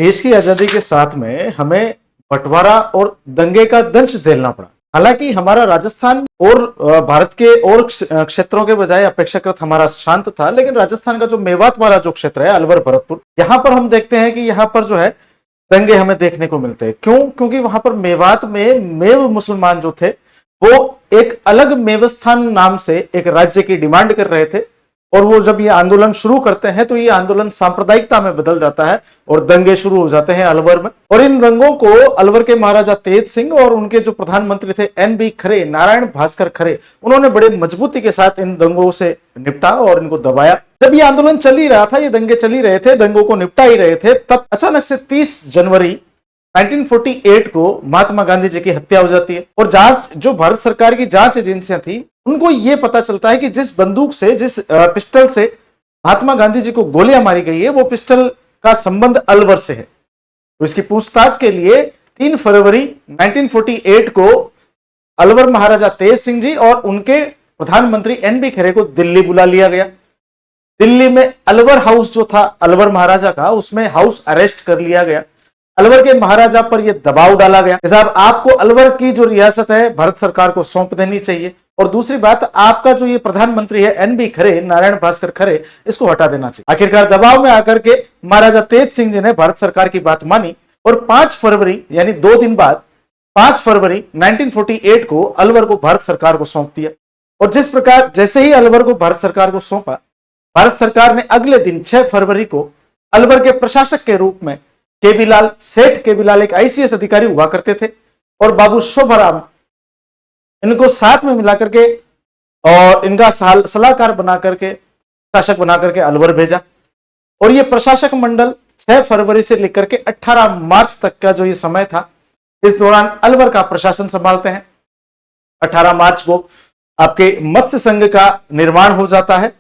देश की आजादी के साथ में हमें बंटवारा और दंगे का दंश झेलना पड़ा। हालांकि हमारा राजस्थान और भारत के और क्षेत्रों के बजाय अपेक्षाकृत हमारा शांत था, लेकिन राजस्थान का जो मेवात वाला जो क्षेत्र है, अलवर भरतपुर, यहां पर हम देखते हैं कि यहां पर जो है दंगे हमें देखने को मिलते हैं। क्यों? क्योंकि वहां पर मेवात में मेव मुसलमान जो थे वो एक अलग मेवस्थान नाम से एक राज्य की डिमांड कर रहे थे, और वो जब ये आंदोलन शुरू करते हैं तो ये आंदोलन सांप्रदायिकता में बदल जाता है और दंगे शुरू हो जाते हैं अलवर में। और इन दंगों को अलवर के महाराजा तेज सिंह और उनके जो प्रधानमंत्री थे NB खरे, नारायण भास्कर खरे, उन्होंने बड़े मजबूती के साथ इन दंगों से निपटा और इनको दबाया। जब ये आंदोलन चल ही रहा था, ये दंगे चल ही रहे थे, दंगों को निपटा ही रहे थे, तब अचानक से 30 जनवरी 1948 को महात्मा गांधी जी की हत्या हो जाती है। और जो भारत सरकार की जांच एजेंसियां थी, उनको यह पता चलता है कि जिस बंदूक से, जिस पिस्टल से महात्मा गांधी जी को गोलियां मारी गई है, वो पिस्टल का संबंध अलवर से है। तो इसकी पूछताछ के लिए 3 फरवरी 1948 को अलवर महाराजा तेज सिंह जी और उनके प्रधानमंत्री NB खरे को दिल्ली बुला लिया गया। दिल्ली में अलवर हाउस जो था अलवर महाराजा का, उसमें हाउस अरेस्ट कर लिया गया। अलवर के महाराजा पर यह दबाव डाला गया कि साहब आपको अलवर की जो रियासत है भारत सरकार को सौंप देनी चाहिए, और दूसरी बात, आपका जो ये प्रधानमंत्री है NB खरे, नारायण भास्कर खरे, इसको हटा देना चाहिए। आखिरकार दबाव में आकर के महाराजा तेज सिंह जी ने भारत सरकार की बात मानी और 5 फरवरी यानी 2 दिन बाद 5 फरवरी 1948 को अलवर को भारत सरकार को सौंप दिया। और जिस प्रकार जैसे ही अलवर को भारत सरकार को सौंपा, भारत सरकार ने अगले दिन 6 फरवरी को अलवर के प्रशासक के रूप में केबीलाल, सेठ केबीलाल एक ICS अधिकारी हुआ करते थे, और बाबू शोभाराम, इनको साथ में मिला करके और इनका सलाहकार बना करके, शासक बना करके अलवर भेजा। और ये प्रशासक मंडल 6 फरवरी से लेकर के 18 मार्च तक का जो ये समय था, इस दौरान अलवर का प्रशासन संभालते हैं। 18 मार्च को आपके मत्स्य संघ का निर्माण हो जाता है,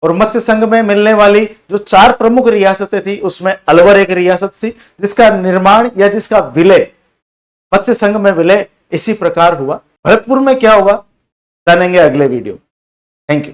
और मत्स्य संघ में मिलने वाली जो 4 प्रमुख रियासतें थी, उसमें अलवर एक रियासत थी, जिसका निर्माण या जिसका विलय मत्स्य संघ में विलय इसी प्रकार हुआ। भरतपुर में क्या हुआ जानेंगे अगले वीडियो। Thank you.